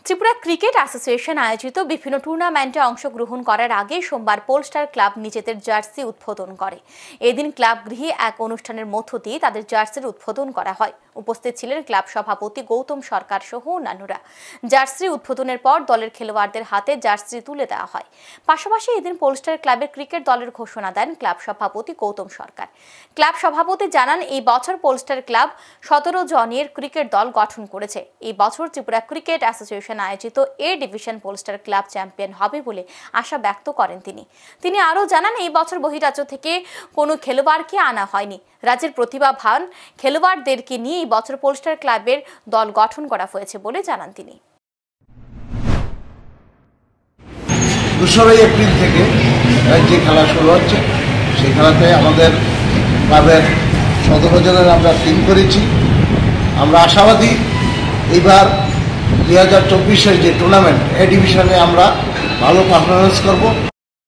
Tripura cricket association আয়োজিত বিভিন্ন টুর্নামেন্টে অংশগ্রহণ করার আগে সোমবার পোলস্টার ক্লাব নিজেদের জার্সি উদ্বোধন করে। এদিন ক্লাব গৃহে এক অনুষ্ঠানের মধ্য দিয়ে তাদের জার্সির উদ্বোধন করা হয়। উপস্থিত ছিলেন ক্লাব সভাপতি গৌতম সরকার সহ অন্যান্যরা। জার্সি উদ্বোধনের পর দলের খেলোয়াড়দের হাতে জার্সি তুলে দেওয়া হয়। পাশাপাশি এদিন পোলস্টার ক্লাবের ক্রিকেট দলের ঘোষণা দেন ক্লাব সভাপতি গৌতম সরকার। ক্লাব সভাপতি জানান, এই বছর পোলস্টার ক্লাব 17 জনের ক্রিকেট দল গঠন করেছে। এই বছর ত্রিপুরা ক্রিকেট অ্যাসোসিয়েশন আয়োজিত এ ডিভিশন পোলস্টার ক্লাব চ্যাম্পিয়ন হবে বলে আশা ব্যক্ত করেন তিনি আরও জানান, এই বছর বহিরাজ্য থেকে কোনো খেলোয়াড়কে আনা হয়নি। রাজ্যের প্রতিভাবান খেলোয়াড়দেরকে নিয়ে এই বছর পোলস্টার ক্লাবের দল গঠন করা হয়েছে বলে জানান তিনি। 2 এপ্রিল থেকে যে খেলা শুরু হচ্ছে সেই খেলাতে আমাদের ক্লাবের 17 জনের আমরা টিম করেছি। আমরা আশাবাদী এইবার 2024-এর যে টুর্নামেন্ট এ ডিভিশনে আমরা ভালো পারফরমেন্স করব।